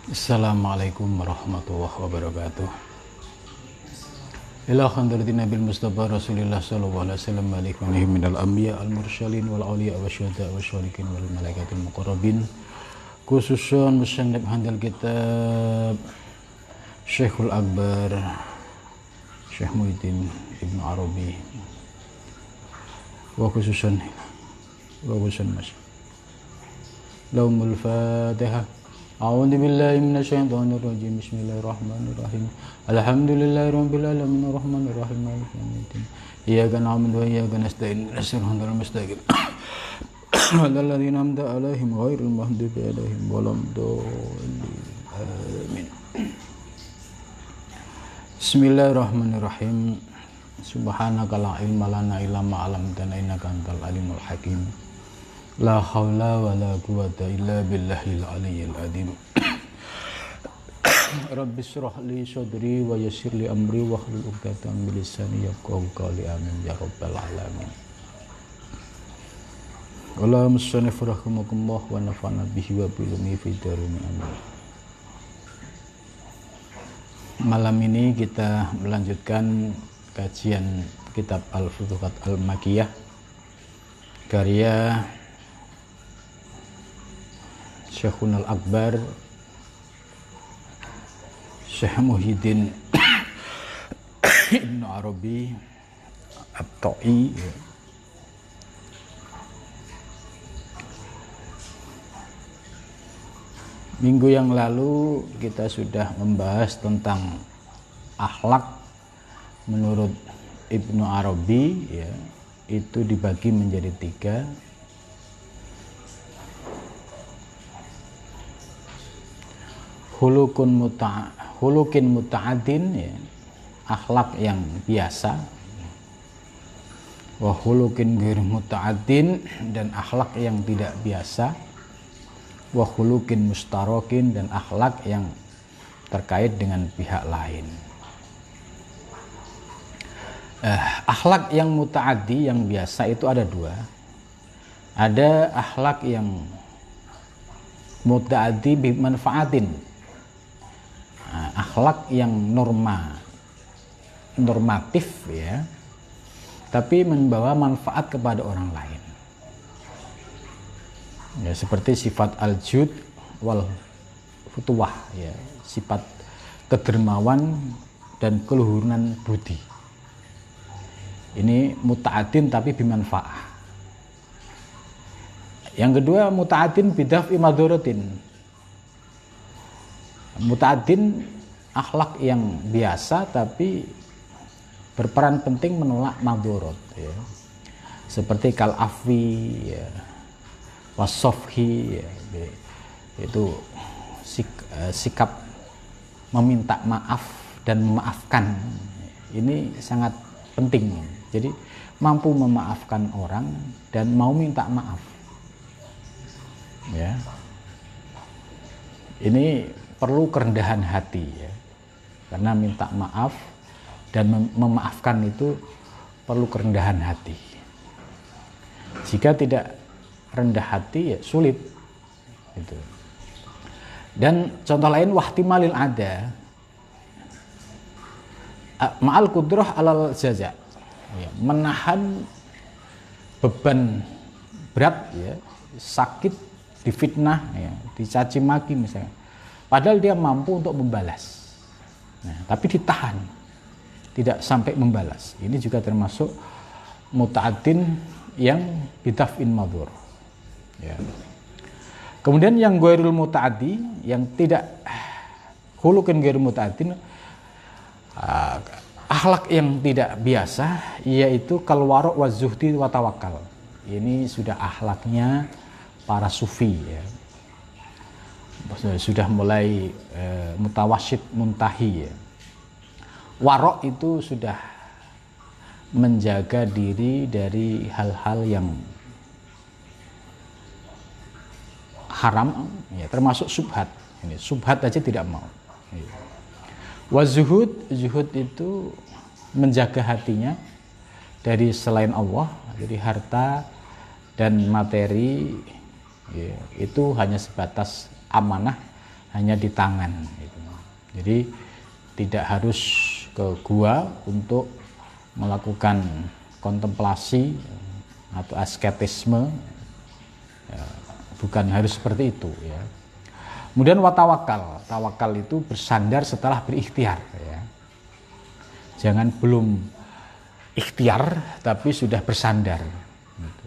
Assalamualaikum warahmatullahi wabarakatuh. Ila khandarati Nabil Mustafa Rasulullah sallallahu alaihi wasallam alaihi minal anbiya al mursalin wal awliya wasyuhada wasyalikin wal malaikatil muqarrabin. Khususan musannif handal kitab Syekhul Akbar Syekh Muhyiddin Ibnu Arabi wa khususan Mas Laumul Fatihah. A'udzu billahi minasyaitonir rajim. Bismillahirrahmanirrahim. Alhamdulillahirabbil alamin arrahmanir rahim maliki yaumiddin. Iyyaka na'budu wa iyyaka nasta'in. Ihdinas mustaqim. Shiratal ladzina an'amta 'alaihim ghairil maghdubi 'alaihim waladdallin. Amin. Bismillahirrahmanirrahim. Subhanaka la ilma lana illa ma 'allamtana innaka antal alimul hakim. La haula wa la quwata illa billahil aliyyil azim. Rabbi shrah li sadri wa yassir li amri wa hlul 'uqdatam min lisani yafqahu qawli. Amin ya rabbal alamin. Allahumma shalli rahimakumullah wa nafa'na bihi wa bilumi fid darin amin. Malam ini kita melanjutkan kajian kitab Al-Futuhat Al-Makkiyah karya Syekhul Akbar Syekh Muhyiddin Ibnu Arabi At-Ta'i. Minggu yang lalu kita sudah membahas tentang akhlak menurut Ibnu Arabi, ya, itu dibagi menjadi 3. Hulukin muta'adin, ya, akhlak yang biasa. Wa hulukin ghair muta'adin, dan akhlak yang tidak biasa. Wa hulukin mustarokin, dan akhlak yang terkait dengan pihak lain. Akhlak yang muta'addi, yang biasa itu ada 2. Ada akhlak yang muta'addi bimanfaatin, akhlak yang normatif, ya, tapi membawa manfaat kepada orang lain, ya, seperti sifat al-jud wal futuwah, ya, sifat kedermawan dan keluhuran budi. Ini muta'addin tapi bimanfaah. Yang kedua muta'addin bidaf'i madhuratin. Muta'addin akhlak yang biasa tapi berperan penting menolak madhurat, ya. Seperti kal afwi, ya, wasofhi, ya, itu sikap meminta maaf dan memaafkan. Ini sangat penting. Jadi mampu memaafkan orang dan mau minta maaf, ya. Ini perlu kerendahan hati, ya, karena minta maaf dan memaafkan itu perlu kerendahan hati. Jika tidak rendah hati, ya sulit gitu. Dan contoh lain wahtimalil ada ma'al qudrah alal jaza, ya, menahan beban berat, ya, sakit, difitnah, ya, dicaci maki misalnya, padahal dia mampu untuk membalas, nah, tapi ditahan, tidak sampai membalas. Ini juga termasuk muta'addin yang bidaf'in madhur, ya. Kemudian yang ghairul muta'addi, yang tidak hulukin ghairul muta'addin, akhlak yang tidak biasa, yaitu kal wara' wa zuhdi wa tawakkal. Ini sudah akhlaknya para sufi, ya. Sudah mulai mutawasyid muntahi, ya. Wara' itu sudah menjaga diri dari hal-hal yang haram, ya, termasuk subhat. Ini subhat aja tidak mau, ya. Wa zuhud itu menjaga hatinya dari selain Allah, jadi harta dan materi, ya, itu hanya sebatas amanah hanya di tangan gitu. Jadi tidak harus ke gua untuk melakukan kontemplasi atau asketisme, ya, bukan harus seperti itu ya. Kemudian watawakal, tawakal itu bersandar setelah berikhtiar ya. Jangan belum ikhtiar tapi sudah bersandar gitu.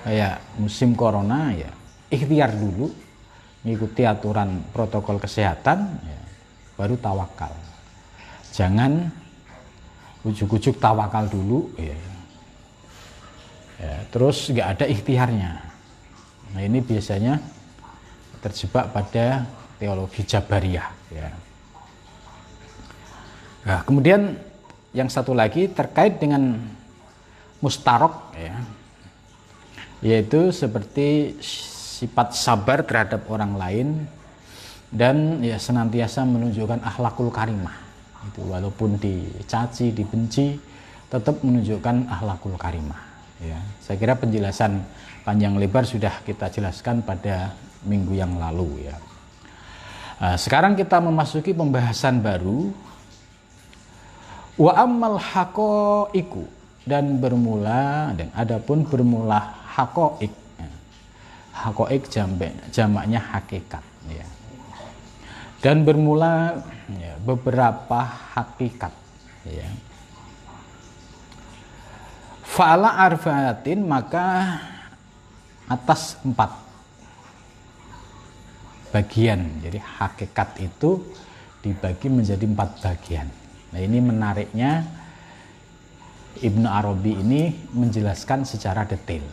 Kayak musim corona ya, ikhtiar dulu mengikuti aturan protokol kesehatan ya, baru tawakal. Jangan ujuk-ujuk tawakal dulu ya. Ya, terus nggak ada ikhtiarnya. Nah ini biasanya terjebak pada teologi Jabariyah ya. Nah, kemudian yang satu lagi terkait dengan mustarok ya, yaitu seperti sifat sabar terhadap orang lain dan ya senantiasa menunjukkan akhlakul karimah itu, walaupun dicaci, dibenci, tetap menunjukkan akhlakul karimah ya. Saya kira penjelasan panjang lebar sudah kita jelaskan pada minggu yang lalu ya. Nah, sekarang kita memasuki pembahasan baru. Wa ammal haqaiqu, dan bermula, dan adapun bermula haqaiq. Haqaiq jamaknya hakikat ya. Dan bermula ya, beberapa hakikat ya. Fa'ala arfaatin, maka atas 4 bagian. Jadi hakikat itu dibagi menjadi 4 bagian. Nah ini menariknya, Ibnu Arabi ini menjelaskan secara detail.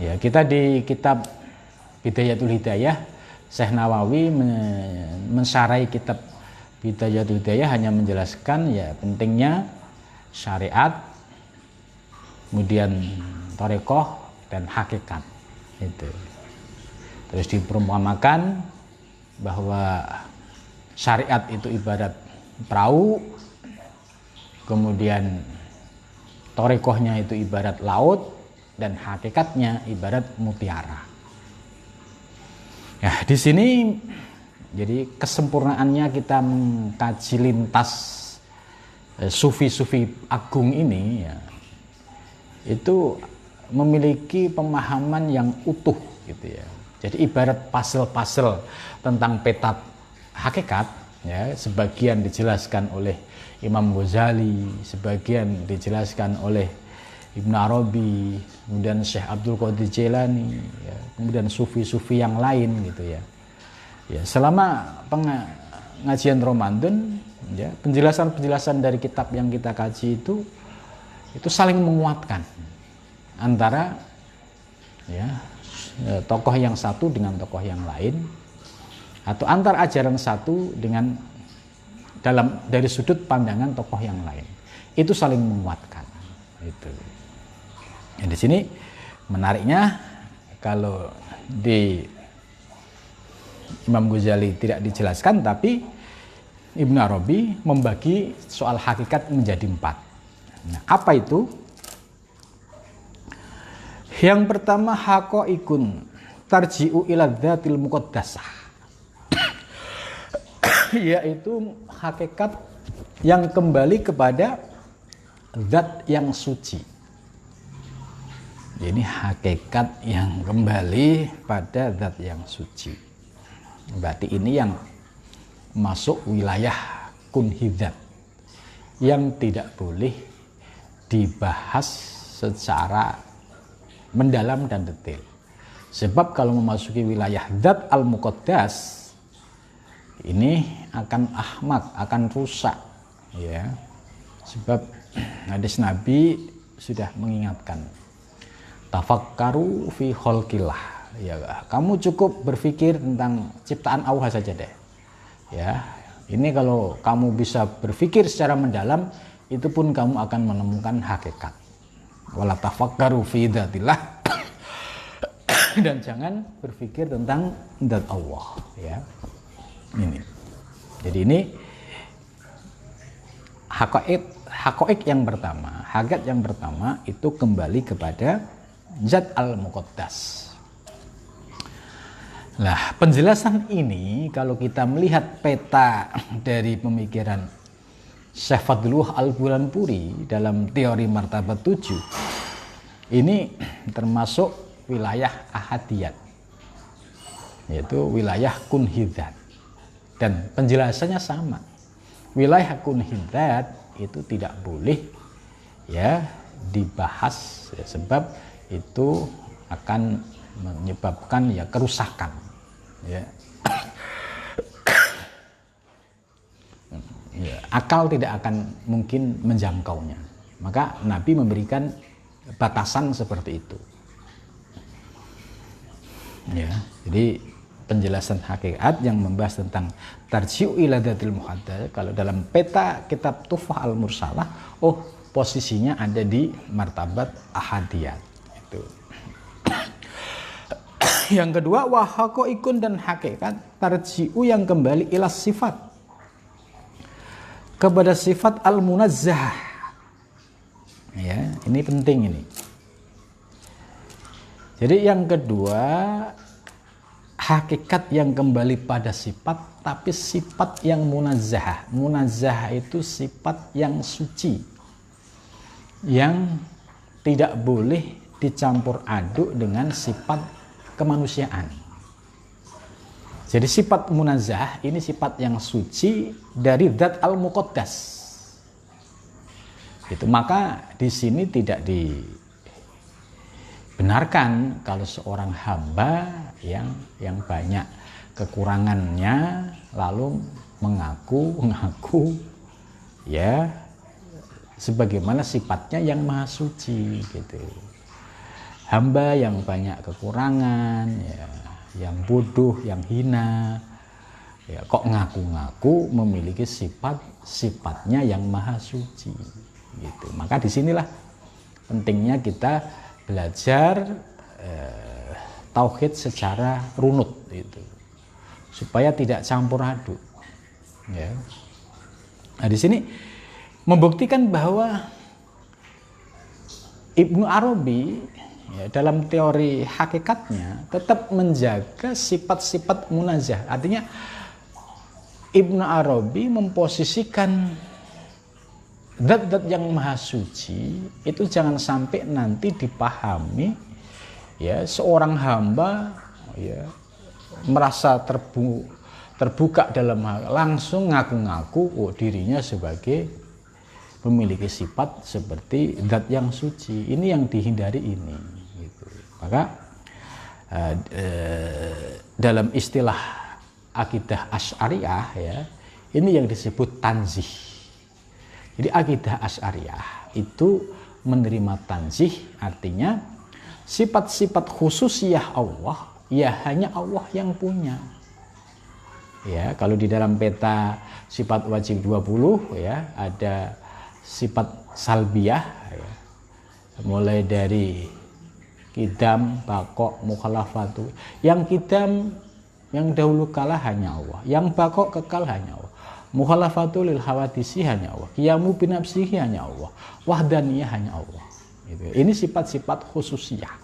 Ya, kita di kitab Bidayatul Hidayah, Syekh Nawawi mensyarahi kitab Bidayatul Hidayah hanya menjelaskan ya pentingnya syariat, kemudian thariqah dan hakikat itu. Terus diperumpamakan bahwa syariat itu ibarat perahu, kemudian thariqahnya itu ibarat laut, dan hakikatnya ibarat mutiara. Ya, di sini jadi kesempurnaannya kita mengkaji lintas sufi-sufi agung ini ya, itu memiliki pemahaman yang utuh gitu ya. Jadi ibarat puzzle-puzzle tentang peta hakikat ya, sebagian dijelaskan oleh Imam Ghazali, sebagian dijelaskan oleh Ibnu Arabi, kemudian Syekh Abdul Qadir Jailani ya, kemudian sufi-sufi yang lain gitu ya. Ya, selama pengajian Ramadan ya, penjelasan-penjelasan dari kitab yang kita kaji itu saling menguatkan antara ya, tokoh yang satu dengan tokoh yang lain, atau antar ajaran satu dengan dari sudut pandangan tokoh yang lain, itu saling menguatkan itu. Ya, di sini menariknya, kalau di Imam Ghazali tidak dijelaskan, tapi Ibnu Arabi membagi soal hakikat menjadi 4. Nah, apa itu? Yang pertama, haqaiqun tarji'u ila dzatil muqaddasah, yaitu hakikat yang kembali kepada zat yang suci. Ini hakikat yang kembali pada zat yang suci. Berarti ini yang masuk wilayah kunhidzat, yang tidak boleh dibahas secara mendalam dan detail. Sebab kalau memasuki wilayah zat al-muqaddas, ini akan ahmak, akan rusak ya. Sebab hadis Nabi sudah mengingatkan, tafakkaru fi khalqillah ya, kamu cukup berpikir tentang ciptaan Allah saja deh ya. Ini kalau kamu bisa berpikir secara mendalam, itu pun kamu akan menemukan hakikat. Wala tafakkaru fi dzatillah dan jangan berpikir tentang zat Allah ya. Ini. Jadi ini haqaiq yang pertama. Hakikat yang pertama itu kembali kepada zat al-muqaddas. Nah, penjelasan ini kalau kita melihat peta dari pemikiran Syekh Fadlullah Al-Bulanpuri dalam teori martabat 7, ini termasuk wilayah ahadiyat, yaitu wilayah kunhidzat. Dan penjelasannya sama. Wilayah kunhidzat itu tidak boleh ya dibahas ya, sebab itu akan menyebabkan ya kerusakan ya. Ya, akal tidak akan mungkin menjangkaunya. Maka Nabi memberikan batasan seperti itu. Ya, jadi penjelasan hakikat yang membahas tentang tarji'u ila dzatil muhaddatsah, kalau dalam peta kitab Tuhfah Al-Mursalah, oh posisinya ada di martabat ahadiyat itu. Yang kedua, wa haqaiqun, dan hakikat tarji'u yang kembali ila sifat, kepada sifat al-munazzah. Ya, ini penting ini. Jadi yang kedua, hakikat yang kembali pada sifat, tapi sifat yang munazzah. Munazzah itu sifat yang suci, yang tidak boleh dicampur aduk dengan sifat kemanusiaan. Jadi sifat munazzah ini sifat yang suci dari zat al-muqaddas. Itu maka di sini tidak dibenarkan kalau seorang hamba yang banyak kekurangannya lalu mengaku ya sebagaimana sifatnya yang maha suci gitu. Hamba yang banyak kekurangan ya, yang bodoh, yang hina ya, kok ngaku-ngaku memiliki sifatnya yang maha suci gitu. Maka disinilah pentingnya kita belajar tauhid secara runut itu, supaya tidak campur aduk ya. Nah di sini membuktikan bahwa Ibnu Arabi ya, dalam teori hakikatnya tetap menjaga sifat-sifat munazzah. Artinya Ibnu Arabi memposisikan zat-zat yang maha suci itu jangan sampai nanti dipahami ya seorang hamba ya merasa terbuka dalam hal langsung ngaku-ngaku dirinya sebagai memiliki sifat seperti zat yang suci. Ini yang dihindari ini gitu. Maka dalam istilah akidah Asy'ariyah ya, ini yang disebut tanzih. Jadi akidah Asy'ariyah itu menerima tanzih, artinya sifat-sifat khususiyah Allah ya hanya Allah yang punya. Ya, kalau di dalam peta sifat wajib 20 ya ada sifat salbiyah ya, mulai dari kidam, baqo, mukhalafatu. Yang kidam yang dahulu kala hanya Allah, yang baqo kekal hanya Allah, mukhalafatu lil hawadisi hanya Allah, qiyamu binafsihi hanya Allah, wahdaniyah hanya Allah. Gitu. Ini sifat-sifat khususiyah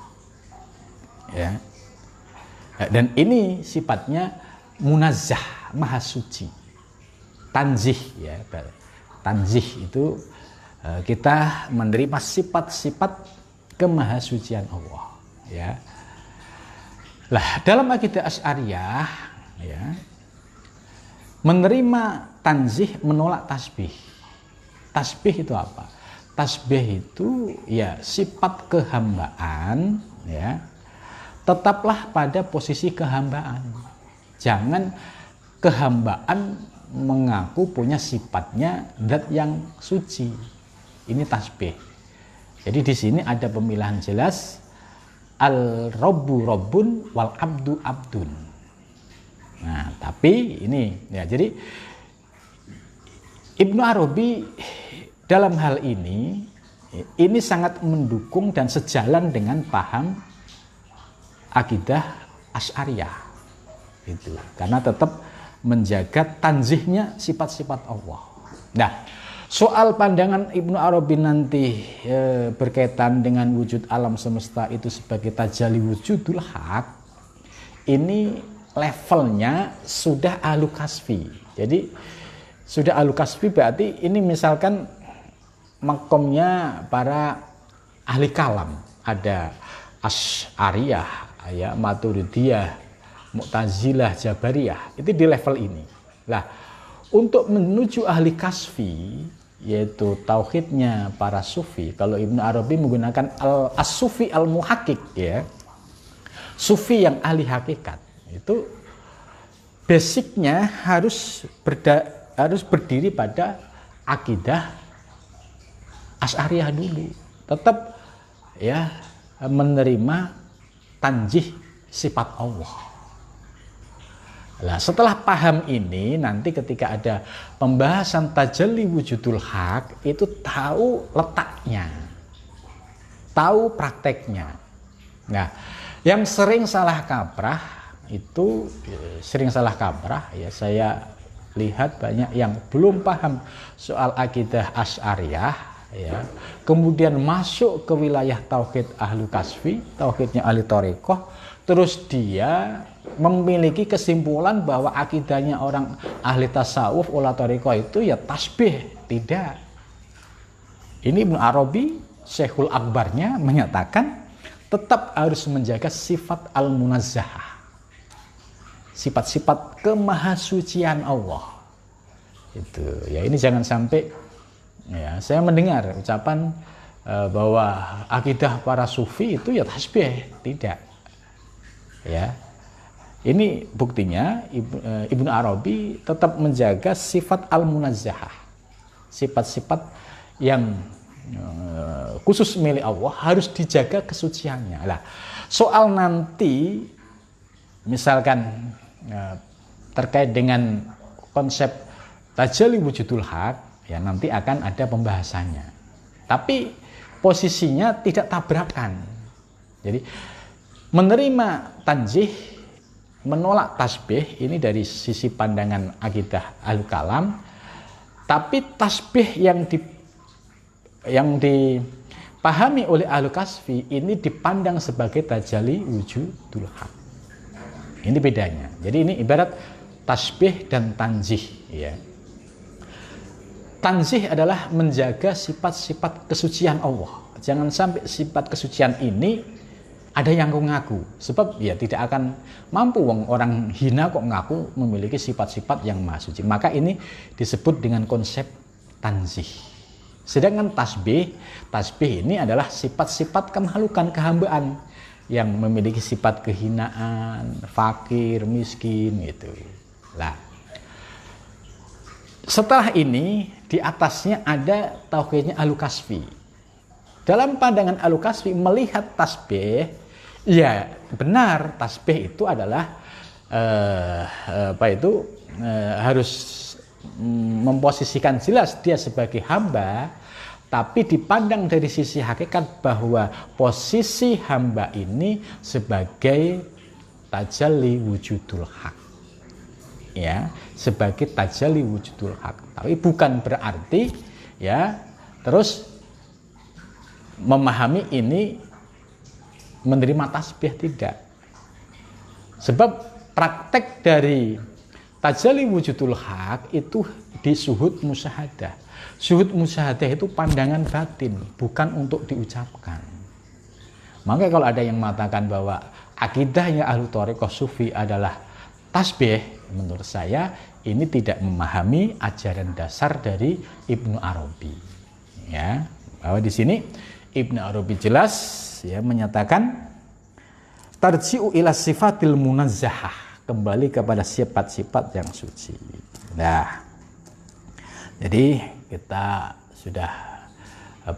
ya. Dan ini sifatnya munazzah, maha suci. Tanzih ya. Tanzih itu kita menerima sifat-sifat kemahasucian Allah ya. Lah dalam akidah Asy'ariyah ya, menerima tanzih menolak tasbih. Tasbih itu apa? Tasbih itu ya sifat kehambaan ya. Tetaplah pada posisi kehambaan. Jangan kehambaan mengaku punya sifatnya zat yang suci. Ini tasbih. Jadi di sini ada pemilahan jelas al-rabbu rabbun wal abdu abdun. Nah, tapi ini ya jadi Ibnu Arabi dalam hal ini sangat mendukung dan sejalan dengan paham akidah Asy'ariyah itu. Karena tetap menjaga tanzihnya sifat-sifat Allah. Nah, soal pandangan Ibnu Arabi nanti berkaitan dengan wujud alam semesta itu sebagai tajalli wujudul haq, ini levelnya sudah ahlu kasfi. Jadi sudah ahlu kasfi berarti ini misalkan makomnya para ahli kalam, ada Asy'ariyah, ya, Maturidiyah, Mu'tazilah, Jabariyah, itu di level ini. Lah, untuk menuju ahli kasfi, yaitu tauhidnya para sufi, kalau Ibnu Arabi menggunakan as-sufi al-muhakkik, ya, sufi yang ahli hakikat, itu basicnya harus berdiri pada akidah Asy'ariyah dulu, tetap ya menerima tanjih sifat Allah. Nah, setelah paham ini, nanti ketika ada pembahasan tajalli wujudul haq, itu tahu letaknya, tahu prakteknya. Nah, yang sering salah kaprah itu, ya saya lihat banyak yang belum paham soal akidah Asy'ariyah, ya, kemudian masuk ke wilayah tauhid ahlu kasfi, tauhidnya ahli thariqah, terus dia memiliki kesimpulan bahwa akidahnya orang ahli tasawuf olah thariqah itu ya tasbih. Tidak. Ini Ibnu Arabi, Syekhul Akbarnya menyatakan tetap harus menjaga sifat al-munazzahah, sifat-sifat kemahasucian Allah. Itu ya, ini jangan sampai ya saya mendengar ucapan bahwa akidah para sufi itu ya tasbih. Tidak. Ya. Ini buktinya Ibnu Arabi tetap menjaga sifat al-munazzahah, sifat-sifat yang khusus milik Allah harus dijaga kesuciannya. Lah, soal nanti misalkan terkait dengan konsep tajalli wujudul haq, ya nanti akan ada pembahasannya. Tapi posisinya tidak tabrakan. Jadi menerima tanjih, menolak tasbih, ini dari sisi pandangan akidah ahlu kalam. Tapi tasbih yang dipahami oleh ahlu kasfi ini dipandang sebagai tajalli wujudul haq. Ini bedanya. Jadi ini ibarat tasbih dan tanzih, ya. Tanzih adalah menjaga sifat-sifat kesucian Allah. Jangan sampai sifat kesucian ini ada yang ngaku, sebab ya tidak akan mampu, orang hina kok ngaku memiliki sifat-sifat yang maha suci. Maka ini disebut dengan konsep tanzih. Sedangkan tasbih ini adalah sifat-sifat kemakhlukan, kehambaan yang memiliki sifat kehinaan, fakir, miskin, gitu. Lah, setelah ini di atasnya ada tauhidnya ahlu kasfi. Dalam pandangan ahlu kasfi melihat tasbih, ya benar, tasbih itu adalah harus memposisikan jelas dia sebagai hamba, tapi dipandang dari sisi hakikat bahwa posisi hamba ini sebagai tajalli wujudul haq, ya, sebagai tajalli wujudul haq. Tapi bukan berarti ya terus memahami ini menerima tasbih, tidak. Sebab praktek dari tajalli wujudul haq itu di suhud musyahadah. Suhud musyahadah itu pandangan batin, bukan untuk diucapkan. Makanya kalau ada yang mengatakan bahwa akidahnya ahlu thariqah sufi adalah tasbih, menurut saya ini tidak memahami ajaran dasar dari Ibnu Arabi. Ya, bahwa di sini Ibnu Arabi jelas ya menyatakan tarji'u ila sifatil munazzahah, kembali kepada sifat-sifat yang suci. Nah, jadi kita sudah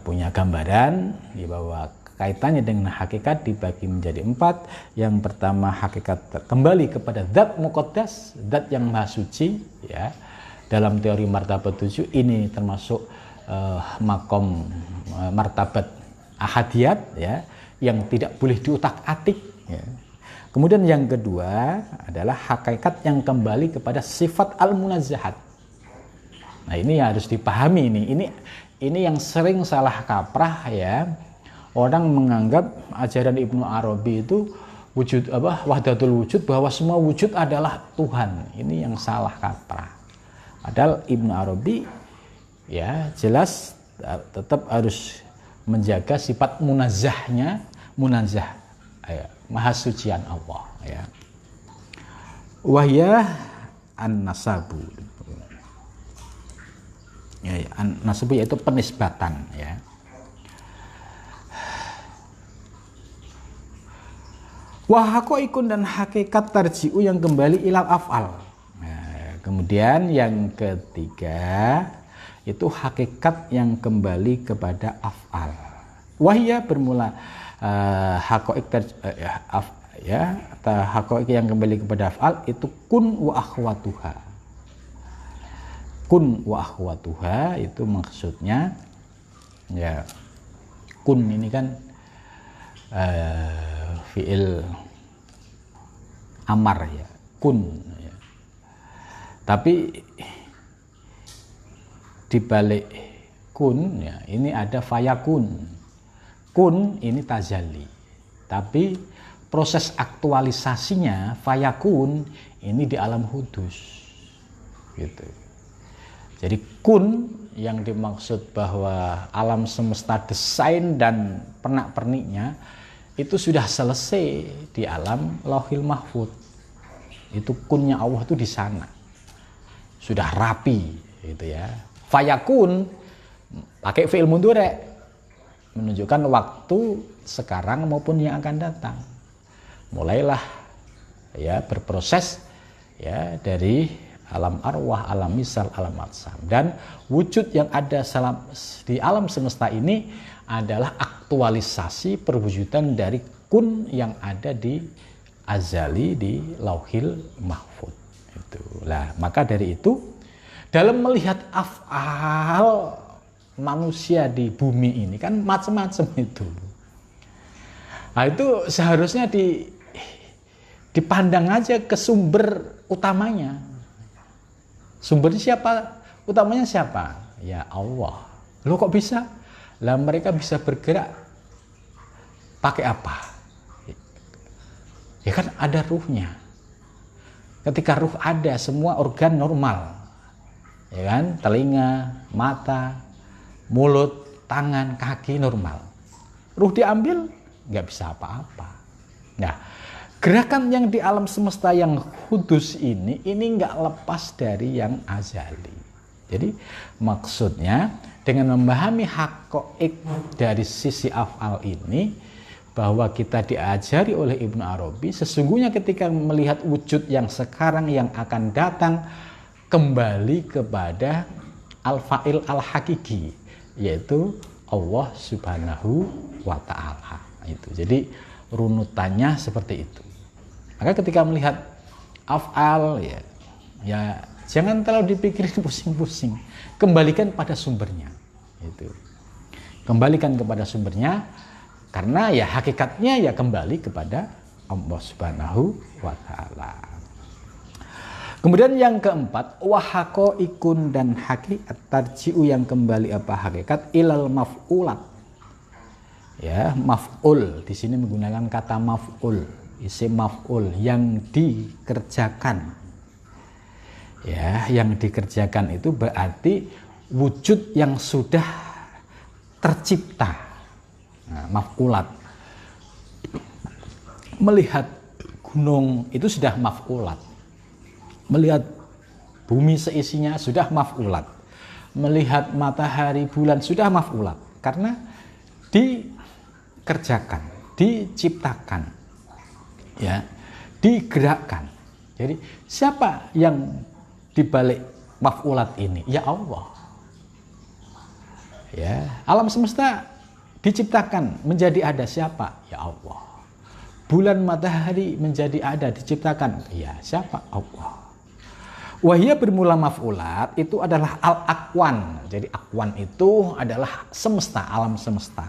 punya gambaran bahwa kaitannya dengan hakikat dibagi menjadi 4. Yang pertama, hakikat kembali kepada zat muqaddas, zat yang maha suci, ya. Dalam teori martabat 7 ini termasuk makom martabat ahadiyat, ya, yang tidak boleh diutak-atik, ya. Kemudian yang kedua adalah hakikat yang kembali kepada sifat al-munazzahat. Nah, ini harus dipahami ini yang sering salah kaprah, ya. Orang menganggap ajaran Ibnu Arabi itu wujud wahdatul wujud, bahwa semua wujud adalah Tuhan. Ini yang salah kaprah. Padahal Ibnu Arabi ya jelas tetap harus menjaga sifat munazzah ya, maha sucian Allah ya. Wahya an-nasabu. Ya, an-nasabu yaitu penisbatan ya. Wahaqaiqun dan hakikat tarji'u yang kembali ilal af'al. Nah, kemudian yang ketiga itu hakikat yang kembali kepada af'al. Wahya bermula haqaiq haqaiq yang kembali kepada af'al itu kun wa akhwatuha. Kun wa akhwatuha itu maksudnya ya, kun ini kan fi'il amar ya, kun ya. Tapi di balik kun ya, ini ada fayakun. Kun ini tajalli. Tapi proses aktualisasinya fayakun ini di alam hudus. Gitu. Jadi kun yang dimaksud bahwa alam semesta desain dan pernak-perniknya itu sudah selesai di alam Lauhil Mahfuz. Itu kunnya Allah itu di sana. Sudah rapi gitu ya. Fayakun pakai fi'il mudhari menunjukkan waktu sekarang maupun yang akan datang. Mulailah ya berproses ya dari alam arwah, alam misal, alam atsam, dan wujud yang ada di alam semesta ini adalah aktualisasi perwujudan dari kun yang ada di azali di Lauhil Mahfuz. Itulah, maka dari itu dalam melihat af'al manusia di bumi ini kan macam-macam itu. Nah, itu seharusnya dipandang aja ke sumber utamanya. Sumbernya siapa? Utamanya siapa? Ya Allah. Loh kok bisa? Lah mereka bisa bergerak pakai apa? Ya kan ada ruhnya. Ketika ruh ada, semua organ normal. Ya kan? Telinga, mata, mulut, tangan, kaki normal. Ruh diambil, nggak bisa apa-apa. Nah, gerakan yang di alam semesta yang hudus ini nggak lepas dari yang azali. Jadi maksudnya dengan memahami haqaiq dari sisi af'al ini, bahwa kita diajari oleh Ibnu Arabi sesungguhnya ketika melihat wujud yang sekarang yang akan datang kembali kepada al-fa'il al-hakiki, yaitu Allah Subhanahu wa ta'ala. Itu. Jadi runutannya seperti itu. Maka ketika melihat af'al ya jangan terlalu dipikirin pusing-pusing. Kembalikan pada sumbernya. Itu. Kembalikan kepada sumbernya karena ya hakikatnya ya kembali kepada Allah Subhanahu wa taala. Kemudian yang keempat, wahaqaiqun dan hakikat tarji'u yang kembali apa hakikat ilal maf'ulat. Ya, maf'ul di sini menggunakan kata maf'ul, isim maf'ul yang dikerjakan. Ya, yang dikerjakan itu berarti wujud yang sudah tercipta. Nah, maf'ulat. Melihat gunung itu sudah maf'ulat. Melihat bumi seisinya sudah maf'ulat. Melihat matahari bulan sudah maf'ulat. Karena dikerjakan, diciptakan, ya, digerakkan. Jadi siapa yang dibalik maf'ulat ini? Ya Allah. Ya, alam semesta diciptakan menjadi ada siapa? Ya Allah. Bulan matahari menjadi ada diciptakan. Ya, siapa? Allah. Wahia bermula maf'ulat itu adalah al-akwan. Jadi akwan itu adalah semesta, alam semesta.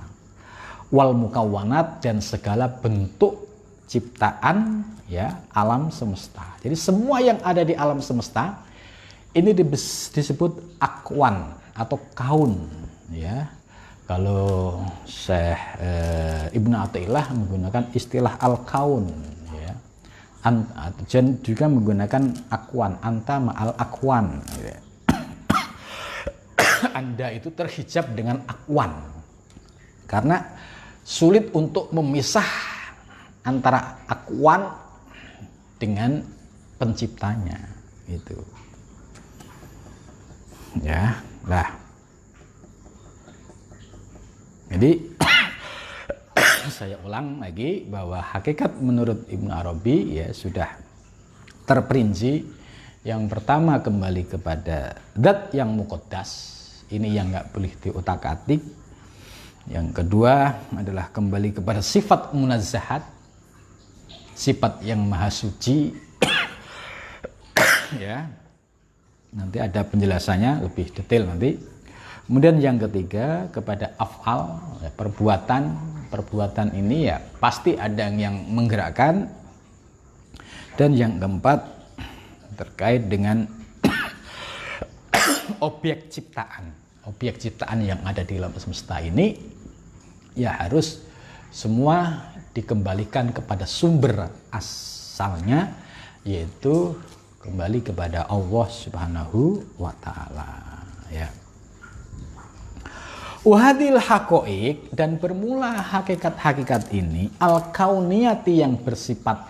Wal mukawwanat dan segala bentuk ciptaan ya alam semesta. Jadi semua yang ada di alam semesta ini disebut akwan atau kaun ya. Kalau Syekh Ibnu Athaillah menggunakan istilah al-kaun dan juga menggunakan akwan, anta ma'al akwan. Anda itu terhijab dengan akwan. Karena sulit untuk memisah antara akwan dengan penciptanya itu. Ya, lah. Jadi saya ulang lagi bahwa hakikat menurut Ibnu Arabi ya sudah terperinci. Yang pertama kembali kepada zat yang muqaddas. Ini yang nggak boleh diutak-atik. Yang kedua adalah kembali kepada sifat munazzahat, sifat yang maha suci. Ya, nanti ada penjelasannya lebih detail nanti. Kemudian yang ketiga kepada af'al, ya, perbuatan ini ya pasti ada yang menggerakkan. Dan yang keempat terkait dengan objek ciptaan yang ada di alam semesta ini ya harus semua dikembalikan kepada sumber asalnya, yaitu kembali kepada Allah Subhanahu wa taala, ya. Wahadil haqaiq, dan bermula hakikat-hakikat ini al-kauniyati, yang bersifat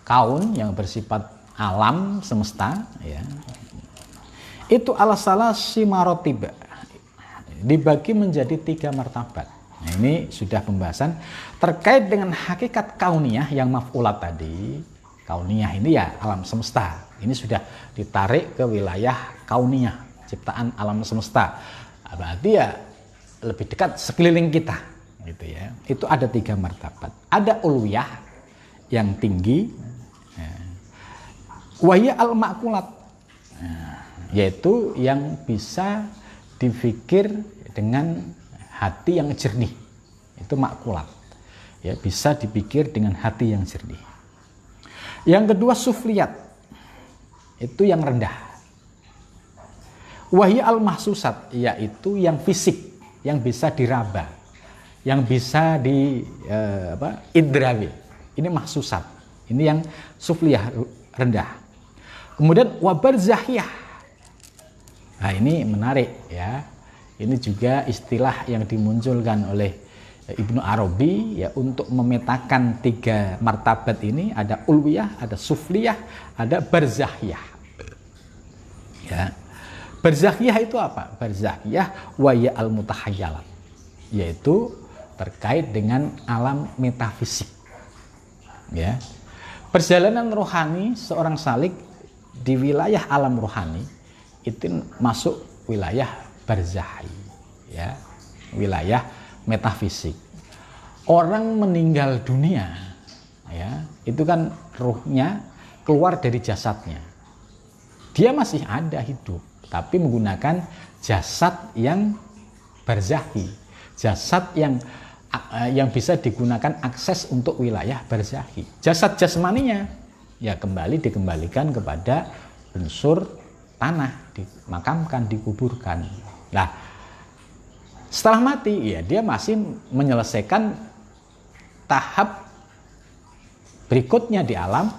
kaun, yang bersifat alam semesta, ya. Itu ala-salasi marotib, dibagi menjadi 3 martabat. Nah, ini sudah pembahasan terkait dengan hakikat kauniyah yang maf'ulat tadi. Kauniyah ini ya alam semesta. Ini sudah ditarik ke wilayah kauniyah, ciptaan alam semesta. Berarti ya lebih dekat sekeliling kita, gitu ya. Itu ada 3 martabat. Ada ulwiyah yang tinggi, wahya al-ma'kulat, yaitu yang bisa dipikir dengan hati yang jernih. Itu makkulat, ya, bisa dipikir dengan hati yang jernih. Yang kedua sufliyat, itu yang rendah. Wahya al-mahsusat, yaitu yang fisik, yang bisa diraba, yang bisa idrawi. Ini mahsusat, ini yang sufliyah, rendah. Kemudian wabarzahiyah. Nah, ini menarik, ya. Ini juga istilah yang dimunculkan oleh Ibnu Arabi, ya, untuk memetakan 3 martabat ini. Ada ulwiyah, ada sufliyah, ada barzahiyah. Ya. Barzahiyah itu apa? Barzahiyah waya al-mutahayyalat, yaitu terkait dengan alam metafisik. Ya. Perjalanan rohani seorang salik di wilayah alam rohani itu masuk wilayah barzahi, ya, wilayah metafisik. Orang meninggal dunia, ya, itu kan ruhnya keluar dari jasadnya. Dia masih ada hidup, tapi menggunakan jasad yang barzahi, jasad yang bisa digunakan akses untuk wilayah barzahi. Jasad jasmaninya ya dikembalikan kepada unsur tanah, dimakamkan, dikuburkan. Nah, setelah mati ya dia masih menyelesaikan tahap berikutnya di alam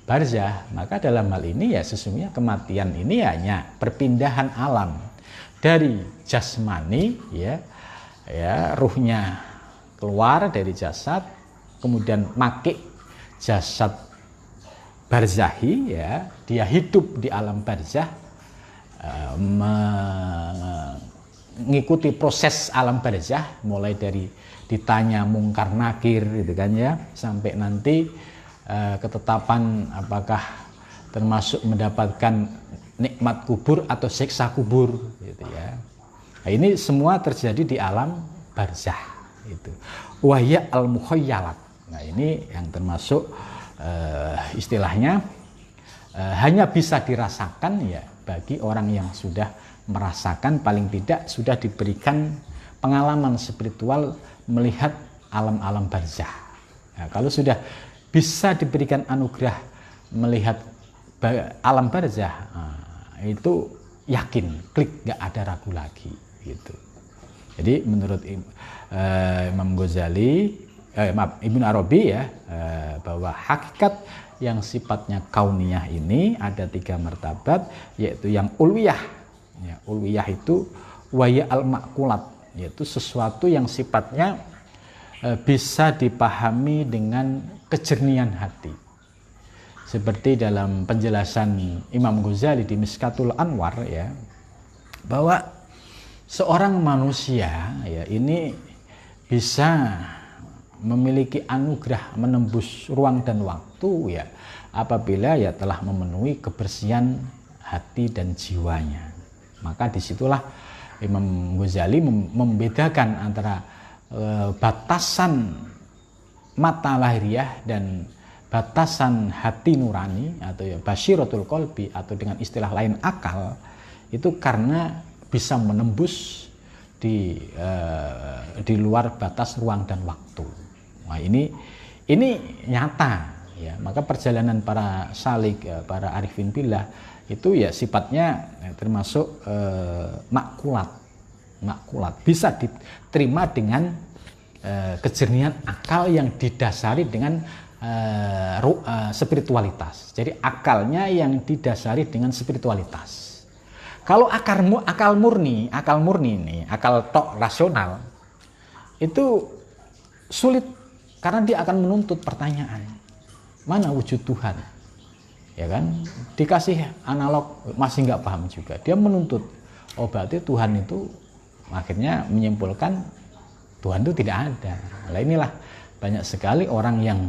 barzah. Maka dalam hal ini ya sesungguhnya kematian ini hanya perpindahan alam dari jasmani, ya ruhnya keluar dari jasad, kemudian makik jasad barzahi, ya, dia hidup di alam barzah, mengikuti proses alam barzah mulai dari ditanya mungkar nakir, gitu kan, ya, sampai nanti ketetapan apakah termasuk mendapatkan nikmat kubur atau siksa kubur, gitu ya. Nah, ini semua terjadi di alam barzah itu. Wahya al-mukhayyalat. Nah, ini yang termasuk istilahnya hanya bisa dirasakan ya bagi orang yang sudah merasakan, paling tidak sudah diberikan pengalaman spiritual melihat alam-alam barzah. Nah, kalau sudah bisa diberikan anugerah melihat alam barzah, itu yakin, klik, nggak ada ragu lagi, gitu. Jadi menurut Imam Ghazali Ibnu Arabi ya, bahwa hakikat yang sifatnya kauniyah ini ada 3 martabat, yaitu yang ulwiyah. Ya, ulwiyah itu waya al-makulat, yaitu sesuatu yang sifatnya bisa dipahami dengan kejernihan hati. Seperti dalam penjelasan Imam Ghazali di Miskatul Anwar ya, bahwa seorang manusia ya ini bisa memiliki anugerah menembus ruang dan waktu ya apabila ya telah memenuhi kebersihan hati dan jiwanya. Maka disitulah Imam Ghazali membedakan antara batasan mata lahiriah dan batasan hati nurani atau ya basyiratul qalbi, atau dengan istilah lain akal, itu karena bisa menembus di luar batas ruang dan waktu. Nah, ini nyata ya. Maka perjalanan para salik, para arifin billah itu ya sifatnya termasuk makulat, bisa diterima dengan kejernihan akal yang didasari dengan spiritualitas. Jadi akalnya yang didasari dengan spiritualitas. Kalau akal murni ini, akal tok rasional, itu sulit karena dia akan menuntut pertanyaan, mana wujud Tuhan? Ya kan? Dikasih analog masih nggak paham juga. Dia menuntut, oh berarti Tuhan itu, akhirnya menyimpulkan Tuhan itu tidak ada. Nah, inilah banyak sekali orang yang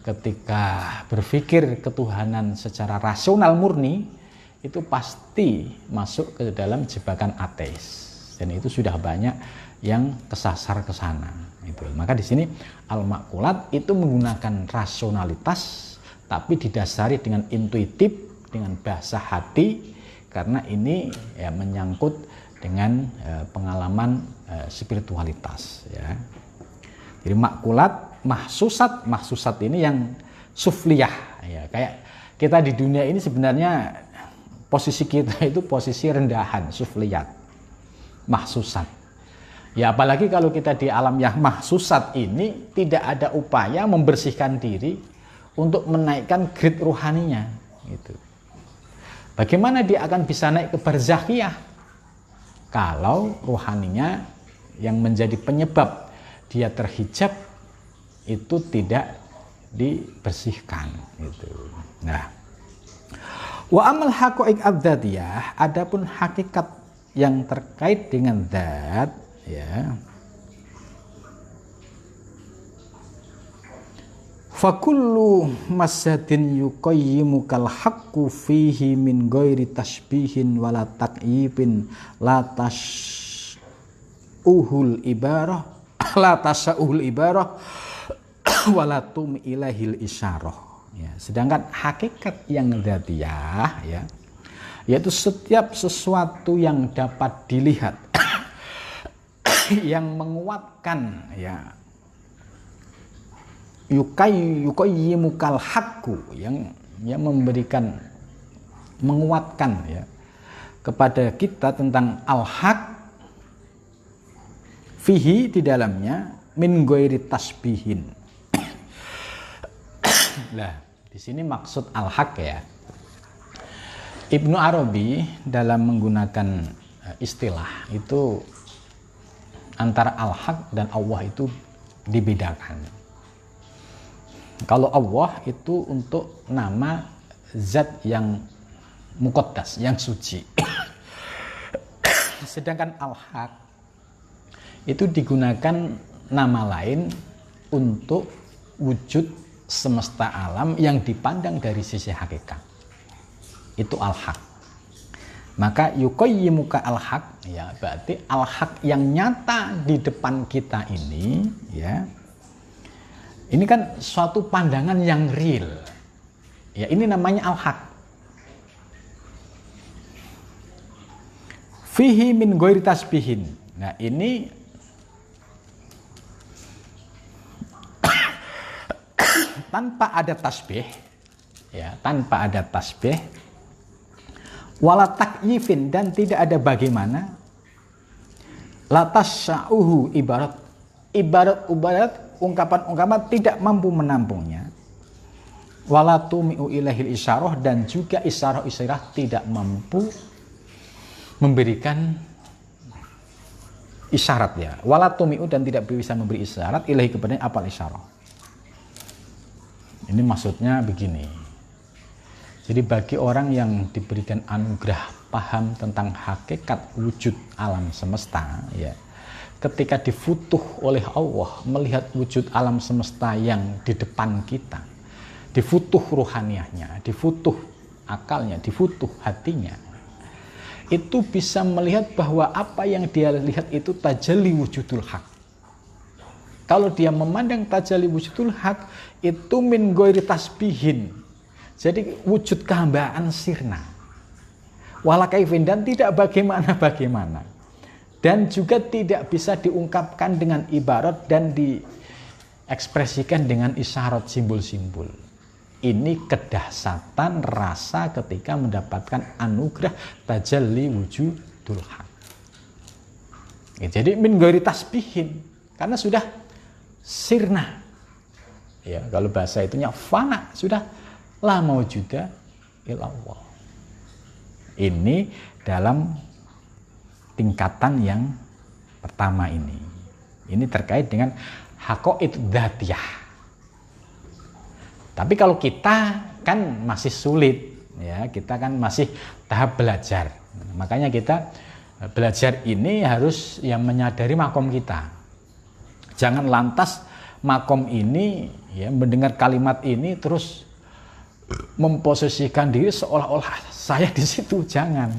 ketika berpikir ketuhanan secara rasional murni itu pasti masuk ke dalam jebakan ateis, dan itu sudah banyak yang kesasar ke sana. Itu. Maka di sini al-makulat itu menggunakan rasionalitas, tapi didasari dengan intuitif, dengan bahasa hati, karena ini ya menyangkut dengan pengalaman spiritualitas. Ya. Jadi makulat, mahsusat ini yang sufliyah. Ya, kayak kita di dunia ini sebenarnya posisi kita itu posisi rendahan, sufliyat, mahsusat. Ya apalagi kalau kita di alam yang mahsusat ini tidak ada upaya membersihkan diri untuk menaikkan grade ruhaninya. Gitu. Bagaimana dia akan bisa naik ke barzakhiyah kalau ruhaninya yang menjadi penyebab dia terhijab itu tidak dibersihkan. Gitu. Nah. Wa amal haqaiq adzatiyah, adapun hakikat yang terkait dengan zat ya. Fa kullu masadin yuqayyimu kal haqqu fihi min ghairi tashbihin wala taqyibin la tash'uhul ibarah la tasa'uhul ibarah wala tum ilahil isyarah. Ya, sedangkan hakikat yang dzatiyah ya, yaitu setiap sesuatu yang dapat dilihat yang menguatkan ya yuqayyimukal haqqu, yang memberikan, menguatkan ya kepada kita tentang al-haq fihi, di dalamnya min ghairi tasbihin. Nah, di sini maksud al-haq ya. Ibnu Arabi dalam menggunakan istilah itu antara al-haq dan Allah itu dibedakan. Kalau Allah itu untuk nama zat yang muqaddas, yang suci. Sedangkan al-haq itu digunakan nama lain untuk wujud semesta alam yang dipandang dari sisi hakikat. Itu al-haq. Maka yuqayyimuka al-haq ya, berarti al-haq yang nyata di depan kita ini ya. Ini kan suatu pandangan yang real. Ya, ini namanya al-haq. Fihi min ghairi tasbihin. Nah, ini tanpa ada tasbih ya, tanpa ada tasbih wala takyifin, dan tidak ada bagaimana la tasya'uhu ibarat ungkapan-ungkapan tidak mampu menampungnya. Wala tumi'u ilaihil isyarah, dan juga isyarah-isyarah tidak mampu memberikan isyarat ya. Wala tumi'u, dan tidak bisa memberi isyarat ilahi kepadanya apal isyarah. Ini maksudnya begini. Jadi bagi orang yang diberikan anugerah paham tentang hakikat wujud alam semesta ya, ketika difutuh oleh Allah melihat wujud alam semesta yang di depan kita, difutuh ruhaniyahnya, difutuh akalnya, difutuh hatinya, itu bisa melihat bahwa apa yang dia lihat itu tajalli wujudul haq. Kalau dia memandang tajalli wujudul haq itu min ghairi tasbihin, jadi wujud kehambaan sirna, wala kaifin, dan tidak bagaimana-bagaimana, dan juga tidak bisa diungkapkan dengan ibarat dan diekspresikan dengan isyarat simbol-simbol. Ini kedahsyatan rasa ketika mendapatkan anugerah tajalli wujudul haq. Jadi min ghairi tasbihin, karena sudah sirna. Ya, kalau bahasa itunya fana, sudah la maujuda illallah. Ini dalam tingkatan yang pertama ini. Ini terkait dengan haqaiq dzatiyah. Tapi kalau kita kan masih sulit ya, kita kan masih tahap belajar. Makanya kita belajar ini harus yang menyadari makom kita. Jangan lantas makom ini ya, mendengar kalimat ini terus memposisikan diri seolah-olah saya di situ, jangan.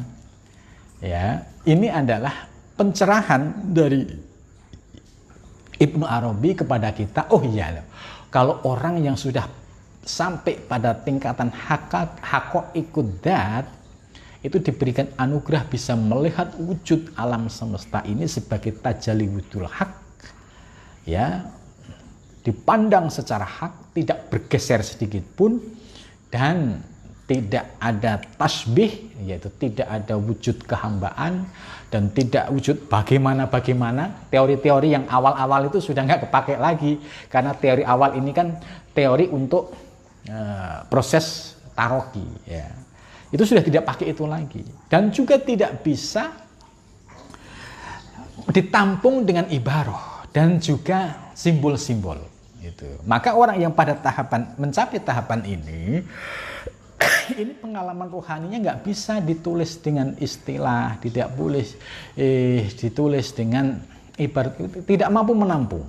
Ya, ini adalah pencerahan dari Ibnu Arabi kepada kita. Oh iya loh, kalau orang yang sudah sampai pada tingkatan haqaiqud dzat itu diberikan anugerah bisa melihat wujud alam semesta ini sebagai tajalli wujudul haq, ya, dipandang secara hak, tidak bergeser sedikit pun, dan tidak ada tasbih, yaitu tidak ada wujud kehambaan, dan tidak wujud bagaimana-bagaimana. Teori-teori yang awal-awal itu sudah nggak kepake lagi, karena teori awal ini kan teori untuk proses taroki ya. Itu sudah tidak pakai itu lagi, dan juga tidak bisa ditampung dengan ibarah dan juga simbol-simbol itu. Maka orang yang pada tahapan mencapai tahapan ini pengalaman rohaninya nggak bisa ditulis dengan istilah, tidak boleh ditulis dengan ibarat, tidak mampu menampung.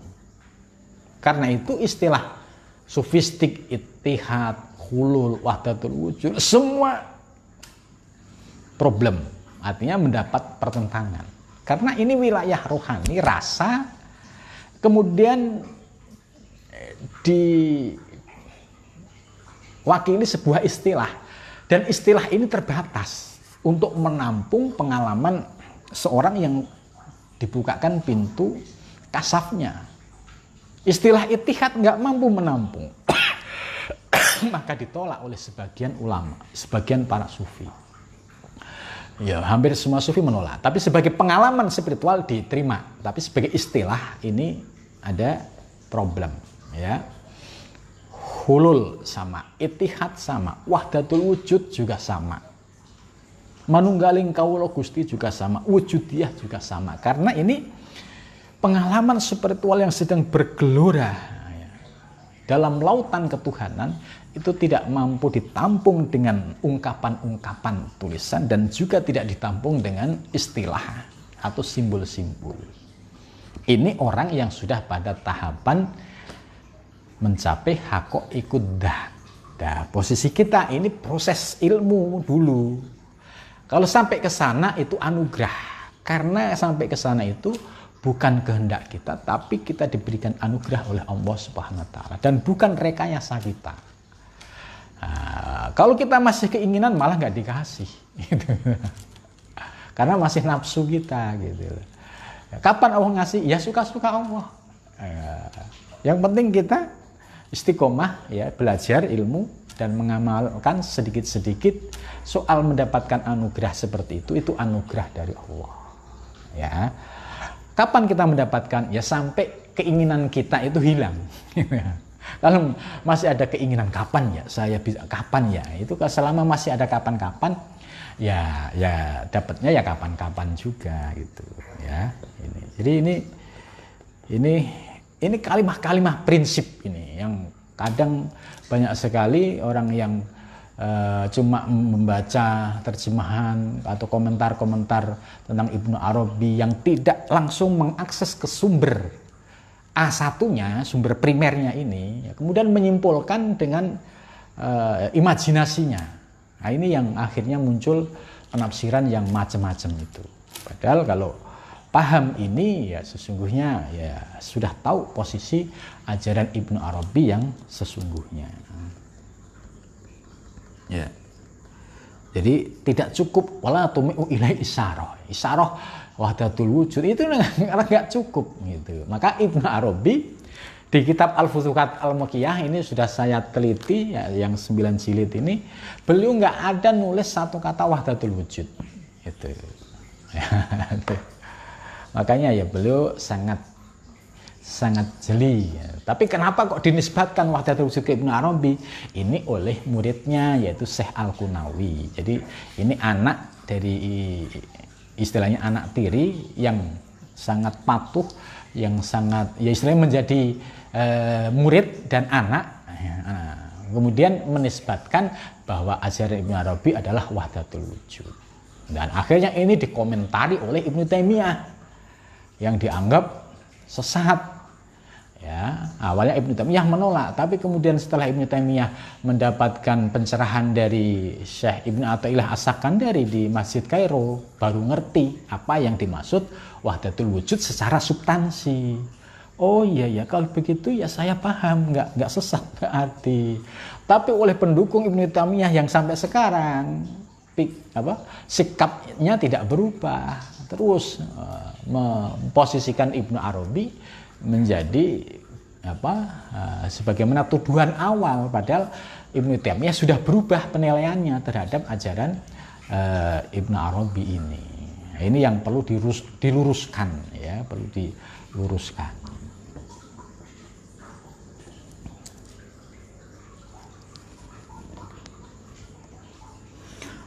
Karena itu istilah sufistik, ittihad, hulul, wahdatul wujud, semua problem, artinya mendapat pertentangan. Karena ini wilayah rohani, rasa, kemudian diwakili sebuah istilah, dan istilah ini terbatas untuk menampung pengalaman seorang yang dibukakan pintu kasafnya. Istilah ittihad nggak mampu menampung, maka ditolak oleh sebagian ulama, sebagian para sufi. Ya, hampir semua sufi menolak. Tapi sebagai pengalaman spiritual diterima. Tapi sebagai istilah ini ada problem. Ya, hulul sama, ittihad sama, wahdatul wujud juga sama, manunggaling kawula Gusti juga sama, wujudiyah juga sama. Karena ini pengalaman spiritual yang sedang bergelora ya, dalam lautan ketuhanan, itu tidak mampu ditampung dengan ungkapan-ungkapan tulisan, dan juga tidak ditampung dengan istilah atau simbol-simbol. Ini orang yang sudah pada tahapan mencapai haqaiqud dzat. Nah, posisi kita ini proses ilmu dulu. Kalau sampai ke sana itu anugerah. Karena sampai ke sana itu bukan kehendak kita, tapi kita diberikan anugerah oleh Allah Subhanahu wa taala, dan bukan rekayasa kita. Nah, kalau kita masih keinginan malah nggak dikasih, gitu. Karena masih nafsu kita, gitu. Kapan Allah ngasih? Ya suka-suka Allah. Yang penting kita istiqomah, ya, belajar ilmu dan mengamalkan sedikit-sedikit. Soal mendapatkan anugerah seperti itu anugerah dari Allah. Ya. Kapan kita mendapatkan? Ya sampai keinginan kita itu hilang. Kalau masih ada keinginan kapan ya saya bisa, kapan ya, itu selama masih ada kapan-kapan ya dapatnya ya kapan-kapan juga gitu ya. Jadi ini kalimat-kalimat prinsip ini yang kadang banyak sekali orang yang cuma membaca terjemahan atau komentar-komentar tentang Ibnu Arabi yang tidak langsung mengakses ke sumber A1-nya, sumber primernya ini, ya, kemudian menyimpulkan dengan imajinasinya. Nah, ini yang akhirnya muncul penafsiran yang macam-macam itu. Padahal kalau paham ini ya sesungguhnya ya sudah tahu posisi ajaran Ibnu Arabi yang sesungguhnya. Ya. Jadi tidak cukup wala tumi'u ilai isyarah. Isyarah wahdatul wujud itu enggak cukup gitu. Maka Ibnu Arabi di kitab Al-Futuhat Al-Makkiyah ini sudah saya teliti ya, yang 9 jilid ini, beliau enggak ada nulis satu kata wahdatul wujud gitu. Makanya ya beliau sangat jeli ya. Tapi kenapa kok dinisbatkan wahdatul wujud ke Ibnu Arabi? Ini oleh muridnya yaitu Syekh Al-Qunawi. Jadi ini anak dari, istilahnya anak tiri yang sangat patuh, yang sangat ya istilahnya menjadi murid dan anak. Kemudian menisbatkan bahwa ajaran Ibnu Arabi adalah wahdatul wujud. Dan akhirnya ini dikomentari oleh Ibnu Taimiyah yang dianggap sesat. Ya, awalnya Ibnu Taimiyah menolak, tapi kemudian setelah Ibnu Taimiyah mendapatkan pencerahan dari Syekh Ibnu Athaillah As-Sakandari di Masjid Kairo, baru ngerti apa yang dimaksud wahdatul wujud secara substansi. Oh iya ya, kalau begitu ya saya paham, nggak sesat berarti. Tapi oleh pendukung Ibnu Taimiyah yang sampai sekarang sikapnya tidak berubah, terus memposisikan Ibnu Arabi menjadi sebagaimana tuduhan awal, padahal Ibnu Taimiyah sudah berubah penilaiannya terhadap ajaran Ibnu Arabi ini. Nah, ini yang perlu diluruskan ya, perlu diluruskan.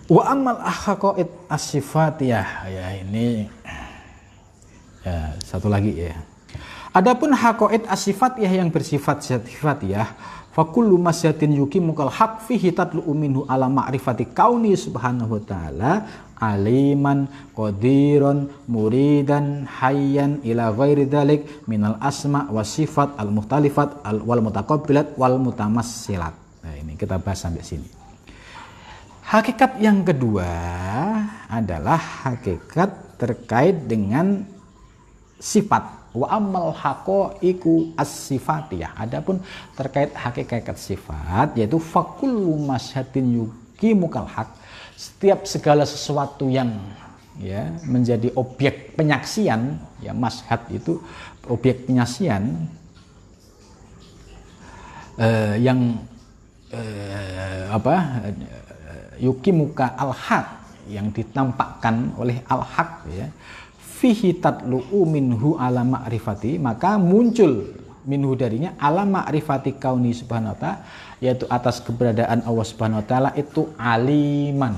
Wa amal haqaiq as-sifatiyah, ya ini ya, satu lagi ya. Adapun haqaiq as-sifatiyah yang bersifat sifatiyah, fa kullu masyatin yuqimukal haq fihi tatlu minhu ala ma'rifati kauni subhanahu wa ta'ala aliman qadiran muridan hayyan ila ghairi dzalik minal asma wa sifat al mukhtalifat wal mutaqabbilat wal mutamassilat. Nah, ini kita bahas sampai sini. Hakikat yang kedua adalah hakikat terkait dengan sifat. Wa amal haqaiqu as-sifatiyah. Adapun terkait hakikat sifat yaitu fakullu masyhatin yuqimukal haq. Setiap segala sesuatu yang ya menjadi objek penyaksian, ya masyhad itu objek penyaksian yuqimuka al-haq, yang ditampakkan oleh al-haq ya, fihi tatlu'u minhu ala ma'rifati, maka muncul minhu darinya ala ma'rifati kauni subhanahu wa ta'ala, yaitu atas keberadaan Allah subhanahu wa ta'ala itu aliman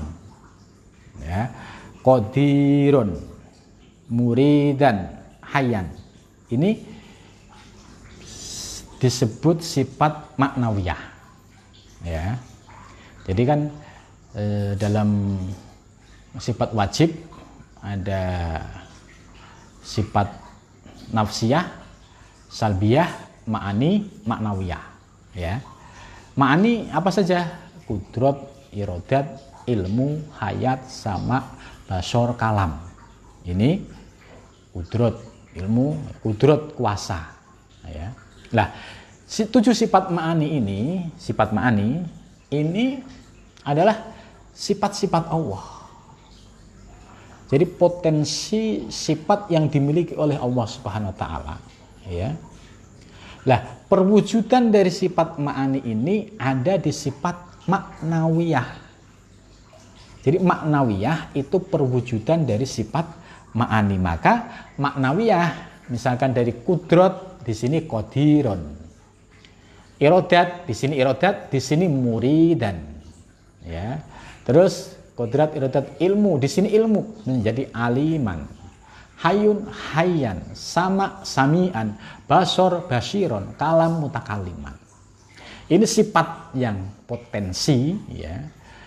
ya, qadirun muridan hayyan. Ini disebut sifat maknawiyah ya. Jadi kan dalam sifat wajib ada sifat nafsiyah, salbiyah, ma'ani, maknawiyah ya. Ma'ani apa saja? Kudrat, irodat, ilmu, hayat, sama, basor, kalam. Ini kudrat, ilmu, kudrat, kuasa ya. Lah, 7 sifat ma'ani ini adalah sifat-sifat Allah. Jadi potensi sifat yang dimiliki oleh Allah Subhanahu wa taala ya. Lah, perwujudan dari sifat ma'ani ini ada di sifat maknawiyah. Jadi maknawiyah itu perwujudan dari sifat ma'ani. Maka maknawiyah misalkan dari kudrat, di sini qadiron. Irodat di sini muridan. Ya. Terus qudrat irodat ilmu, di sini ilmu menjadi aliman. Hayun hayyan, sama samian, basor basiron, kalam mutakaliman. Ini sifat yang potensi, ya,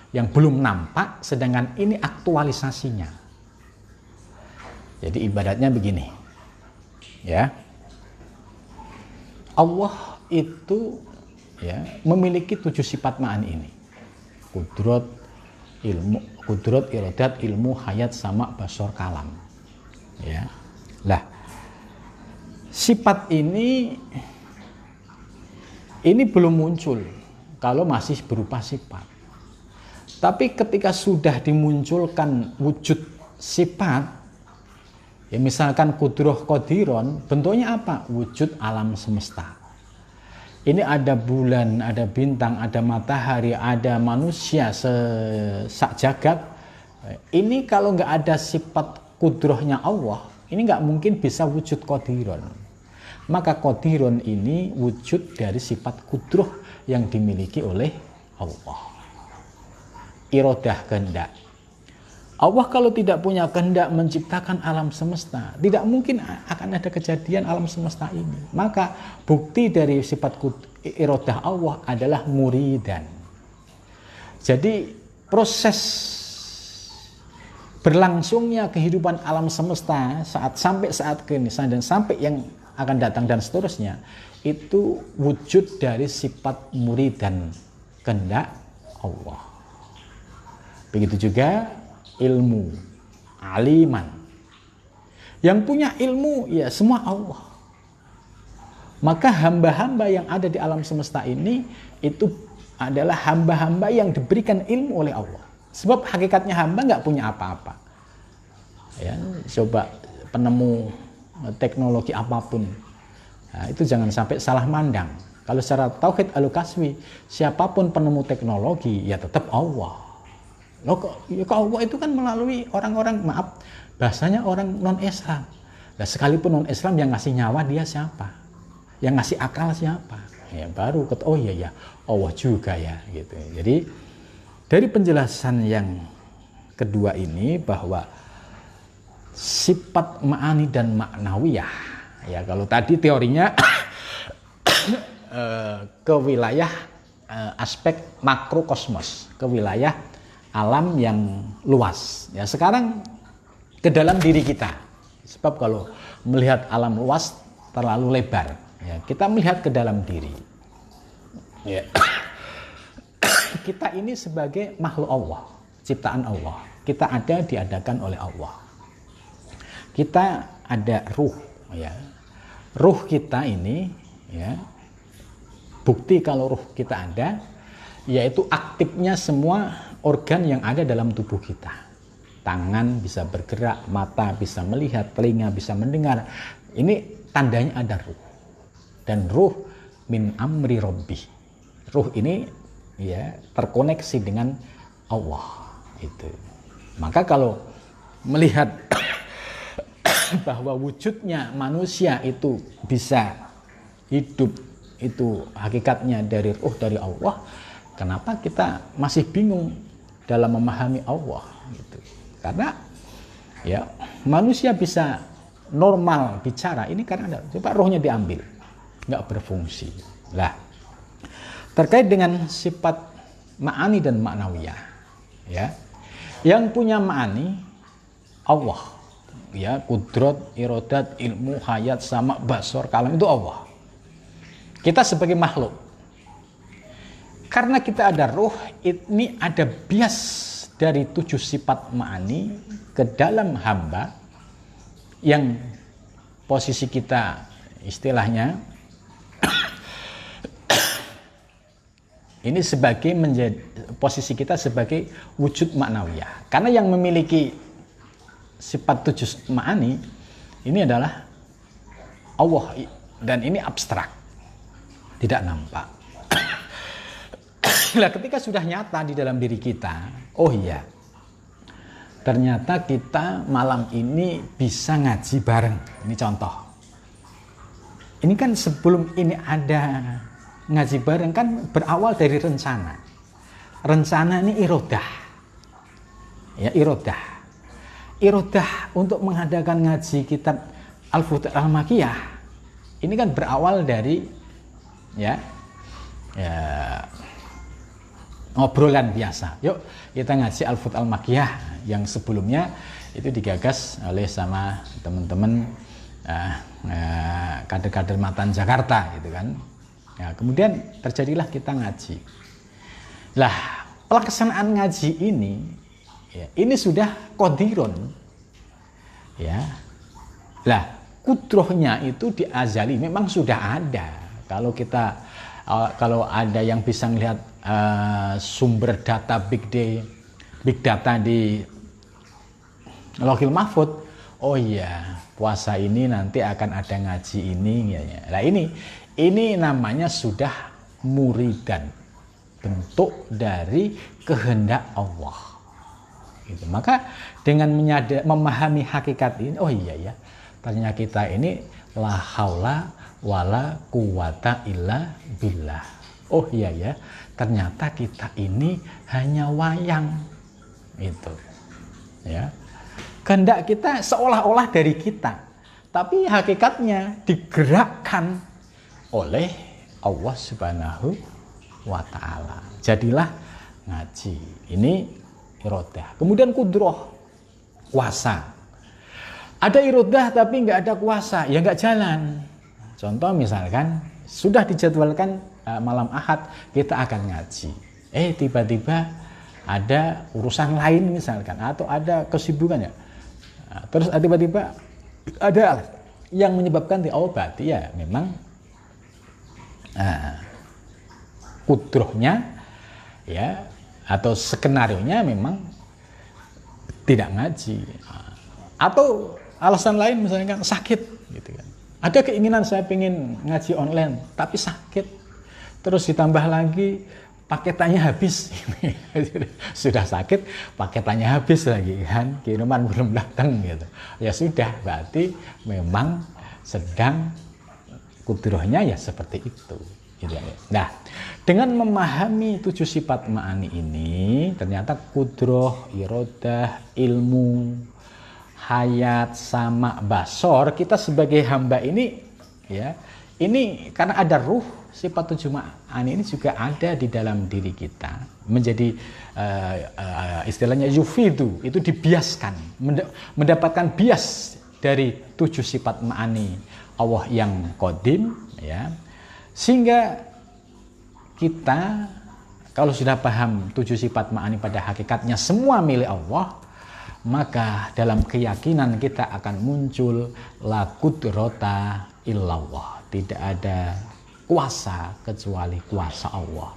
yang belum nampak, sedangkan ini aktualisasinya. Jadi ibadatnya begini, ya, Allah itu, ya, memiliki 7 sifat ma'ani ini: kudrat, ilmu, kudrat, irodat, ilmu, hayat, sama, basor, kalam. Ya, lah, sifat ini belum muncul kalau masih berupa sifat. Tapi ketika sudah dimunculkan wujud sifat, ya misalkan kudroh qadiron, bentuknya apa? Wujud alam semesta. Ini ada bulan, ada bintang, ada matahari, ada manusia sak jagat. Ini kalau nggak ada sifat kudrohnya Allah, ini nggak mungkin bisa wujud qadiron. Maka qadiron ini wujud dari sifat kudroh yang dimiliki oleh Allah. Irodah, kehendak. Allah kalau tidak punya kehendak menciptakan alam semesta, tidak mungkin akan ada kejadian alam semesta ini. Maka bukti dari sifat irodah Allah adalah muridan. Jadi proses berlangsungnya kehidupan alam semesta sampai saat ini dan sampai yang akan datang dan seterusnya, itu wujud dari sifat murid dan kehendak Allah. Begitu juga ilmu, aliman. Yang punya ilmu ya semua Allah. Maka hamba-hamba yang ada di alam semesta ini itu adalah hamba-hamba yang diberikan ilmu oleh Allah. Sebab hakikatnya hamba nggak punya apa-apa. Ya, coba penemu teknologi apapun, nah, itu jangan sampai salah mandang. Kalau secara tauhid al-kaswi, siapapun penemu teknologi ya tetap Allah. Loh, Allah itu kan melalui orang-orang, maaf, bahasanya orang non-Islam. Nah, sekalipun non-Islam yang ngasih nyawa dia siapa? Yang ngasih akal siapa? Ya baru oh iya ya, Allah juga ya gitu. Jadi dari penjelasan yang kedua ini bahwa sifat ma'ani dan ma'nawiyah, ya kalau tadi teorinya ke wilayah aspek makrokosmos, ke wilayah alam yang luas. Ya sekarang ke dalam diri kita. Sebab kalau melihat alam luas terlalu lebar. Ya, kita melihat ke dalam diri. Ya. Kita ini sebagai makhluk Allah, ciptaan Allah. Kita ada diadakan oleh Allah. Kita ada ruh, ya. Ruh kita ini, ya. Bukti kalau ruh kita ada, yaitu aktifnya semua organ yang ada dalam tubuh kita. Tangan bisa bergerak, mata bisa melihat, telinga bisa mendengar. Ini tandanya ada ruh. Dan ruh min amri rabbi. Ruh ini ya terkoneksi dengan Allah itu. Maka kalau melihat bahwa wujudnya manusia itu bisa hidup, itu hakikatnya dari ruh dari Allah, kenapa kita masih bingung dalam memahami Allah gitu. Karena ya manusia bisa normal bicara ini karena ada, coba rohnya diambil, nggak berfungsi. Lah, terkait dengan sifat ma'ani dan ma'nawiyah, ya, yang punya ma'ani Allah, ya, kudrat, irodat, ilmu, hayat, sama, basor, kalam itu Allah. Kita sebagai makhluk, karena kita ada ruh, ini ada bias dari 7 sifat ma'ani ke dalam hamba yang posisi kita istilahnya ini sebagai menjadi posisi kita sebagai wujud maknawiyah. Karena yang memiliki sifat 7 ma'ani ini adalah Allah, dan ini abstrak, tidak nampak. Nah, ketika sudah nyata di dalam diri kita, oh iya, ternyata kita malam ini bisa ngaji bareng. Ini contoh. ini kan sebelum ini ada ngaji bareng kan berawal dari rencana. Rencana ini irodah. Ya, irodah. Irodah untuk mengadakan ngaji kitab Al-Futuhat Al-Makkiyah ini kan berawal dari ya obrolan biasa. Yuk kita ngaji Al-Futuhat Al-Makkiyah yang sebelumnya itu digagas oleh sama teman-teman kader-kader Matan Jakarta gitu kan. Ya, kemudian terjadilah kita ngaji. Lah, pelaksanaan ngaji ini ya, ini sudah qadirun. Ya. Lah, kudrohnya itu di azali memang sudah ada. Kalau ada yang bisa melihat sumber data big data di Lauhil Mahfuz, oh iya, puasa ini nanti akan ada ngaji ini ya. Nah, ini namanya sudah muridan, bentuk dari kehendak Allah. Gitu. Maka dengan memahami hakikat ini, oh iya ya, ternyata kita ini la haula wala quwata illa billah. Oh iya ya, ternyata kita ini hanya wayang. Itu. Ya. Kehendak kita seolah-olah dari kita, tapi hakikatnya digerakkan oleh Allah Subhanahu wa ta'ala. Jadilah ngaji. Ini irodah. Kemudian kudroh, kuasa. Ada irodah tapi nggak ada kuasa, ya nggak jalan. Contoh misalkan sudah dijadwalkan malam Ahad kita akan ngaji. Tiba-tiba ada urusan lain misalkan, atau ada kesibukan ya. Terus tiba-tiba ada yang menyebabkan diobati, ya memang kudrohnya ya atau skenarionya memang tidak ngaji, atau alasan lain misalnya kan sakit gitu kan. Ada keinginan saya pengen ngaji online tapi sakit, terus ditambah lagi paketannya habis. Sudah sakit paketannya habis lagi kan, kiriman belum datang gitu. Ya sudah, berarti memang sedang kudrohnya ya seperti itu gitu. Nah, dengan memahami 7 sifat ma'ani ini, ternyata kudroh, irodah, ilmu, hayat, sama, basor, kita sebagai hamba ini ya, ini karena ada ruh, sifat 7 ma'ani ini juga ada di dalam diri kita, menjadi istilahnya yufidu, itu dibiaskan, mendapatkan bias dari 7 sifat ma'ani Allah yang qadim ya. Sehingga kita kalau sudah paham 7 sifat ma'ani pada hakikatnya semua milik Allah, maka dalam keyakinan kita akan muncul la qudrata illallah, tidak ada kuasa kecuali kuasa Allah.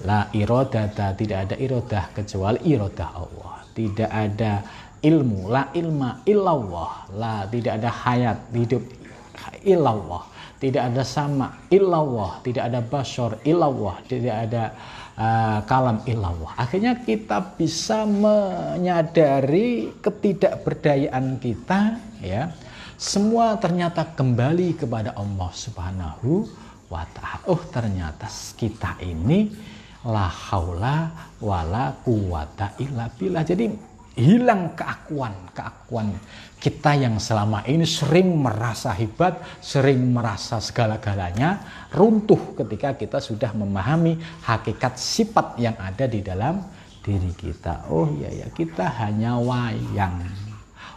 La irodata, tidak ada irodah kecuali irodah Allah. Tidak ada ilmu, la ilma illallah, tidak ada hayat hidup illallah, tidak ada sama illallah, tidak ada basor illallah, tidak ada kalam illallah. Akhirnya kita bisa menyadari ketidakberdayaan kita ya. Semua ternyata kembali kepada Allah Subhanahu wa ta'ala. Oh, ternyata kita ini la haula wala quwata illa billah. Jadi hilang keakuan kita yang selama ini sering merasa hebat, sering merasa segala-galanya, runtuh ketika kita sudah memahami hakikat sifat yang ada di dalam diri kita. Oh iya ya, kita hanya wayang.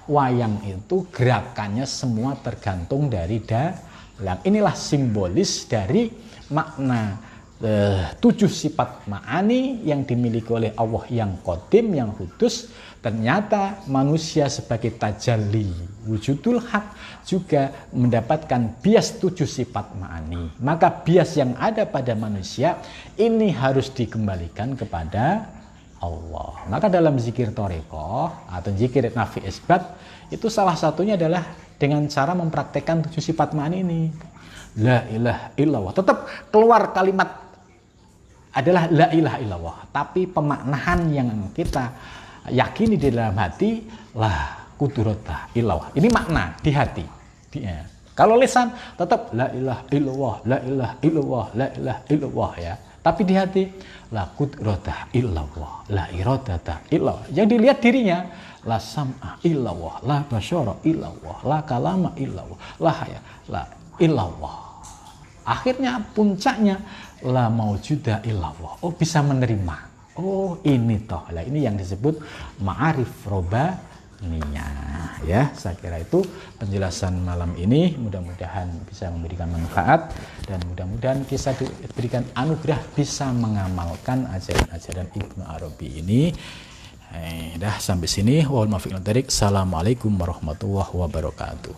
Wayang itu gerakannya semua tergantung dari dalam. Inilah simbolis dari makna 7 sifat ma'ani yang dimiliki oleh Allah yang qadim, yang kudus. Ternyata manusia sebagai tajalli wujudul haq juga mendapatkan bias 7 sifat ma'ani. Maka bias yang ada pada manusia ini harus dikembalikan kepada Allah. Maka dalam zikir thariqah atau zikir nafi isbat itu salah satunya adalah dengan cara mempraktekkan 7 sifat ma'ani ini. La ilaha illallah. Tetap keluar kalimat adalah la ilaha illallah, tapi pemaknaan yang kita yakini di dalam hati la qudrata illallah. Ini makna di hati. Kalau lisan tetap la ilaha illallah, la ilaha illallah, la ilaha illallah ya. Tapi di hati la qudrata illallah, la iradata illallah. Yang dilihat dirinya la sam'a illallah, la basyara illallah, la kalama illallah, la haya la illallah. Akhirnya puncaknya la maujuda illallah. Oh, bisa menerima. Oh, ini toh. Lah ini yang disebut ma'arif robaniyah ya. Saya kira itu penjelasan malam ini, mudah-mudahan bisa memberikan manfaat dan mudah-mudahan bisa diberikan anugerah bisa mengamalkan ajaran-ajaran Ibnu Arabi ini. Dah sampai sini. Wal muwaffiq. Assalamualaikum warahmatullahi wabarakatuh.